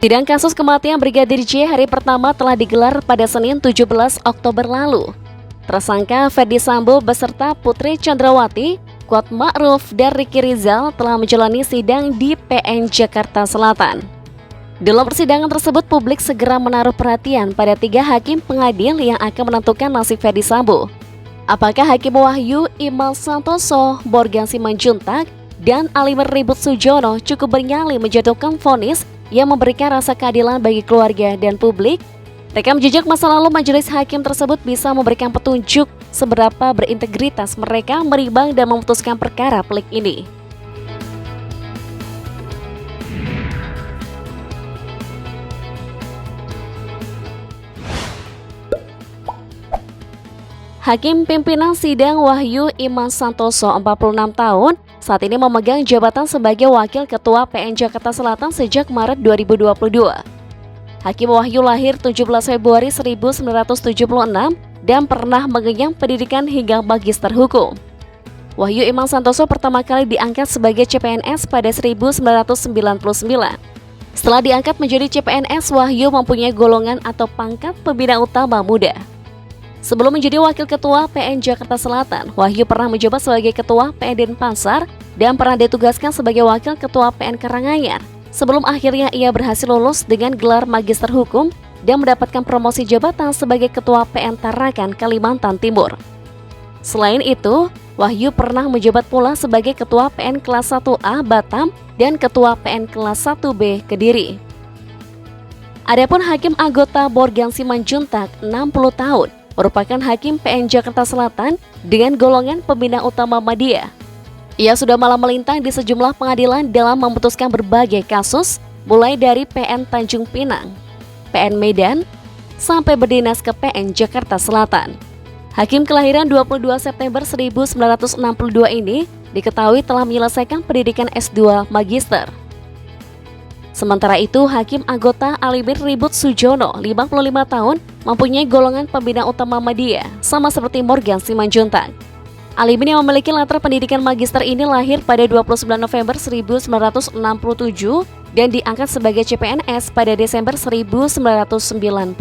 Sidang kasus kematian Brigadir J hari pertama telah digelar pada Senin 17 Oktober lalu. Tersangka Ferdy Sambo beserta Putri Chandrawati, Kuat Ma'ruf, dan Ricky Rizal telah menjalani sidang di PN Jakarta Selatan. Dalam persidangan tersebut, publik segera menaruh perhatian pada 3 hakim pengadil yang akan menentukan nasib Ferdy Sambo. Apakah Hakim Wahyu Iman Santoso, Morgan Simanjuntak, dan Alimin Ribut Sujono cukup bernyali menjatuhkan vonis yang memberikan rasa keadilan bagi keluarga dan publik? Rekam jejak masa lalu majelis hakim tersebut bisa memberikan petunjuk seberapa berintegritas mereka menimbang dan memutuskan perkara pelik ini. Hakim pimpinan sidang Wahyu Iman Santoso, 46 tahun, saat ini memegang jabatan sebagai Wakil Ketua PN Jakarta Selatan sejak Maret 2022. Hakim Wahyu lahir 17 Februari 1976 dan pernah mengenyam pendidikan hingga magister hukum. Wahyu Iman Santoso pertama kali diangkat sebagai CPNS pada 1999. Setelah diangkat menjadi CPNS, Wahyu mempunyai golongan atau pangkat pembina utama muda. Sebelum menjadi Wakil Ketua PN Jakarta Selatan, Wahyu pernah menjabat sebagai Ketua PN Denpasar dan pernah ditugaskan sebagai Wakil Ketua PN Karanganyar. Sebelum akhirnya ia berhasil lulus dengan gelar Magister Hukum dan mendapatkan promosi jabatan sebagai Ketua PN Tarakan, Kalimantan Timur. Selain itu, Wahyu pernah menjabat pula sebagai Ketua PN Kelas 1A Batam dan Ketua PN Kelas 1B Kediri. Adapun Hakim anggota Morgan Simanjuntak, 60 tahun, merupakan Hakim PN Jakarta Selatan dengan golongan pembina utama Madya. Ia sudah malam melintang di sejumlah pengadilan dalam memutuskan berbagai kasus, mulai dari PN Tanjung Pinang, PN Medan, sampai berdinas ke PN Jakarta Selatan. Hakim kelahiran 22 September 1962 ini diketahui telah menyelesaikan pendidikan S2 Magister. Sementara itu, Hakim anggota Alimin Ribut Sujono, 55 tahun, mempunyai golongan pembina utama Madya, sama seperti Morgan Simanjuntak. Alimin yang memiliki latar pendidikan magister ini lahir pada 29 November 1967 dan diangkat sebagai CPNS pada Desember 1992.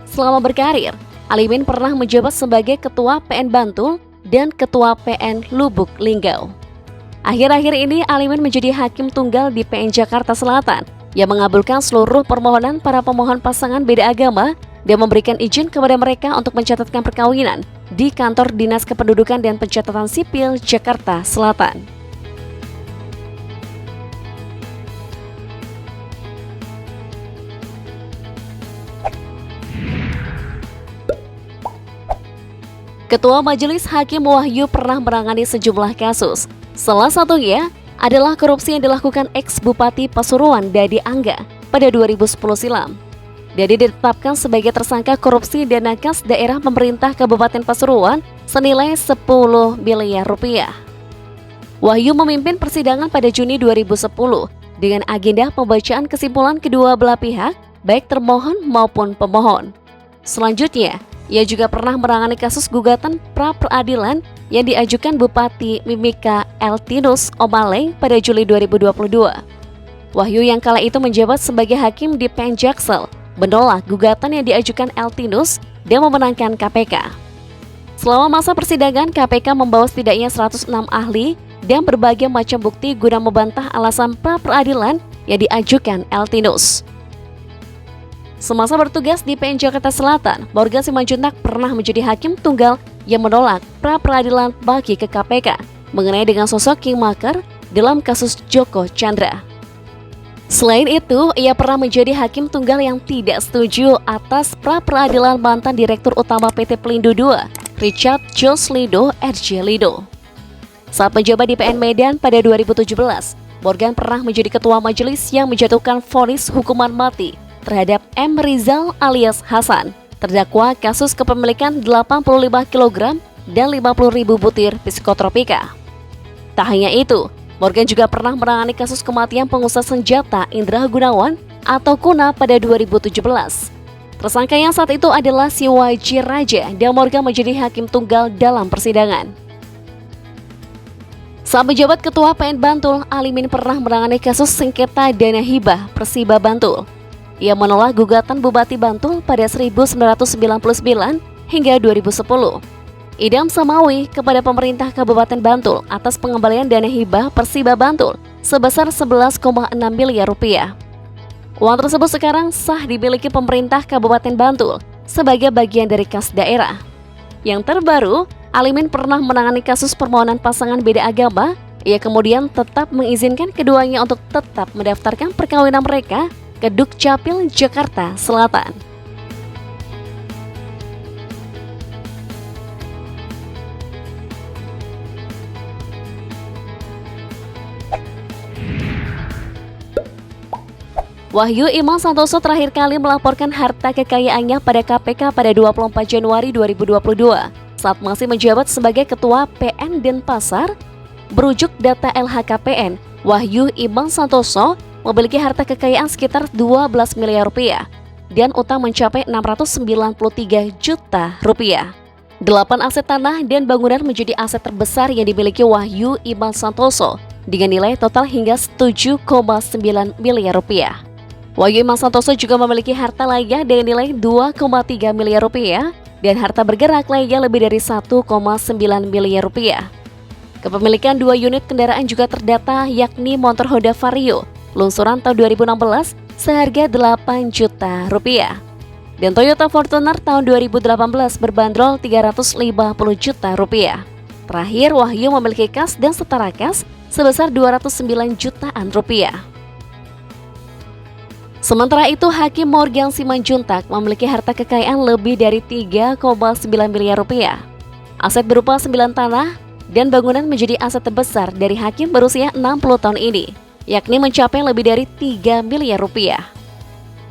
Selama berkarir, Alimin pernah menjabat sebagai Ketua PN Bantul dan Ketua PN Lubuk Linggau. Akhir-akhir ini, Alimin menjadi hakim tunggal di PN Jakarta Selatan yang mengabulkan seluruh permohonan para pemohon pasangan beda agama dan memberikan izin kepada mereka untuk mencatatkan perkawinan di Kantor Dinas Kependudukan dan Pencatatan Sipil Jakarta Selatan. Ketua Majelis Hakim Wahyu pernah menangani sejumlah kasus. Salah satunya adalah korupsi yang dilakukan ex-Bupati Pasuruan Dadi Angga pada 2010 silam. Dadi ditetapkan sebagai tersangka korupsi dana kas daerah pemerintah Kabupaten Pasuruan senilai 10 miliar rupiah. Wahyu memimpin persidangan pada Juni 2010 dengan agenda pembacaan kesimpulan kedua belah pihak, baik termohon maupun pemohon. Selanjutnya, ia juga pernah menangani kasus gugatan pra-peradilan yang diajukan Bupati Mimika Eltinus Omaleng pada Juli 2022. Wahyu yang kala itu menjabat sebagai hakim di PN Jaksel menolak gugatan yang diajukan Eltinus dan memenangkan KPK. Selama masa persidangan, KPK membawa setidaknya 106 ahli dan berbagai macam bukti guna membantah alasan pra-peradilan yang diajukan Eltinus. Semasa bertugas di PN Jakarta Selatan, Morgan Simanjuntak pernah menjadi hakim tunggal yang menolak pra-peradilan bagi ke KPK mengenai dengan sosok Kingmaker dalam kasus Joko Chandra. Selain itu, ia pernah menjadi hakim tunggal yang tidak setuju atas pra-peradilan mantan Direktur Utama PT Pelindo II, Richard Jos Lido RJ Lido. Saat menjabat di PN Medan pada 2017, Morgan pernah menjadi ketua majelis yang menjatuhkan vonis hukuman mati terhadap M. Rizal alias Hasan, terdakwa kasus kepemilikan 85 kg dan 50.000 butir psikotropika. Tak hanya itu, Morgan juga pernah menangani kasus kematian pengusaha senjata Indra Gunawan atau Kuna pada 2017. Tersangka yang saat itu adalah Siwaji Raja dan Morgan menjadi hakim tunggal dalam persidangan. Saat menjabat Ketua PN Bantul, Alimin pernah menangani kasus sengketa dana hibah Persiba Bantul. Ia menolak gugatan Bupati Bantul pada 1999 hingga 2010. Idam Samawi kepada pemerintah Kabupaten Bantul atas pengembalian dana hibah Persiba Bantul sebesar 11,6 miliar rupiah. Uang tersebut sekarang sah dimiliki pemerintah Kabupaten Bantul sebagai bagian dari kas daerah. Yang terbaru, Alimin pernah menangani kasus permohonan pasangan beda agama. Ia kemudian tetap mengizinkan keduanya untuk tetap mendaftarkan perkawinan mereka ke Dukcapil Jakarta Selatan. Wahyu Iman Santoso terakhir kali melaporkan harta kekayaannya pada KPK pada 24 Januari 2022 saat masih menjabat sebagai Ketua PN Denpasar. Berujuk data LHKPN, Wahyu Iman Santoso memiliki harta kekayaan sekitar 12 miliar rupiah dan utang mencapai 693 juta rupiah. 8 aset tanah dan bangunan menjadi aset terbesar yang dimiliki Wahyu Iman Santoso dengan nilai total hingga 7,9 miliar rupiah. Wahyu Iman Santoso juga memiliki harta lainnya dengan nilai 2,3 miliar rupiah dan harta bergerak lainnya lebih dari 1,9 miliar rupiah. Kepemilikan 2 unit kendaraan juga terdata, yakni motor Honda Vario lungsuran tahun 2016 seharga 8 juta rupiah dan Toyota Fortuner tahun 2018 berbandrol 350 juta rupiah. Terakhir, Wahyu memiliki kas dan setara kas sebesar 209 jutaan rupiah. Sementara itu, Hakim Morgan Simanjuntak memiliki harta kekayaan lebih dari 3,9 miliar rupiah. Aset berupa 9 tanah dan bangunan menjadi aset terbesar dari Hakim berusia 60 tahun ini, yakni mencapai lebih dari 3 miliar rupiah.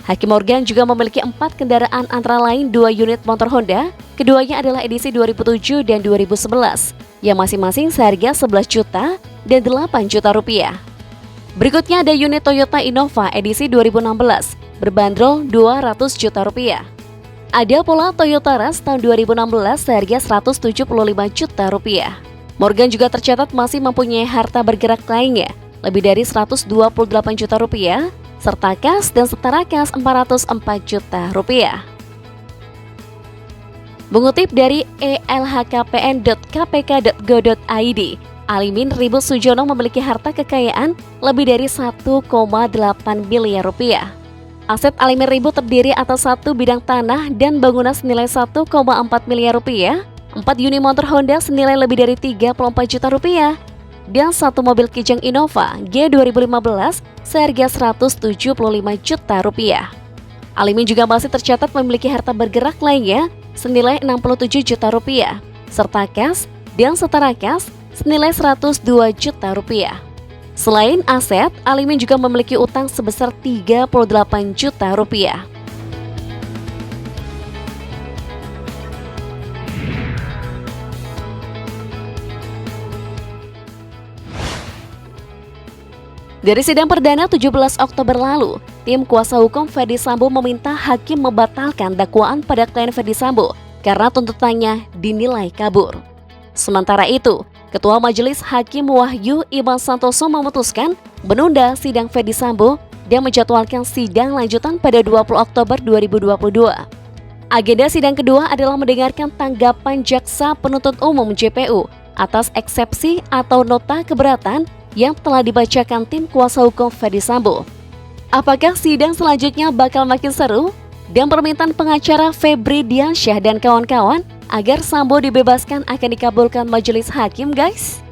Hakim Morgan juga memiliki 4 kendaraan antara lain 2 unit motor Honda, keduanya adalah edisi 2007 dan 2011, yang masing-masing seharga 11 juta dan 8 juta rupiah. Berikutnya ada unit Toyota Innova edisi 2016 berbandrol 200 juta rupiah. Ada pula Toyota Rush tahun 2016 seharga 175 juta rupiah. Morgan juga tercatat masih mempunyai harta bergerak lainnya lebih dari 128 juta rupiah serta kas dan setara kas 404 juta rupiah. Mengutip dari elhkpn.kpk.go.id, Alimin Ribut Sujono memiliki harta kekayaan lebih dari 1,8 miliar rupiah. Aset Alimin Ribut terdiri atas 1 bidang tanah dan bangunan senilai 1,4 miliar rupiah, 4 unit motor Honda senilai lebih dari 34 juta rupiah, dan 1 mobil Kijang Innova G 2015 seharga 175 juta rupiah. Alimin juga masih tercatat memiliki harta bergerak lainnya senilai 67 juta rupiah, serta kas dan setara kas senilai 102 juta rupiah. Selain aset, Alimin juga memiliki utang sebesar 38 juta rupiah. Dari sidang perdana 17 Oktober lalu, tim kuasa hukum Ferdy Sambo meminta hakim membatalkan dakwaan pada klien Ferdy Sambo karena tuntutannya dinilai kabur. Sementara itu, Ketua Majelis Hakim Wahyu Iman Santoso memutuskan menunda sidang Ferdy Sambo dan menjadwalkan sidang lanjutan pada 20 Oktober 2022. Agenda sidang kedua adalah mendengarkan tanggapan Jaksa Penuntut Umum JPU atas eksepsi atau nota keberatan yang telah dibacakan tim kuasa hukum Ferdy Sambo. Apakah sidang selanjutnya bakal makin seru? Dan permintaan pengacara Febri Diansyah dan kawan-kawan agar Sambo dibebaskan akan dikabulkan majelis hakim, guys?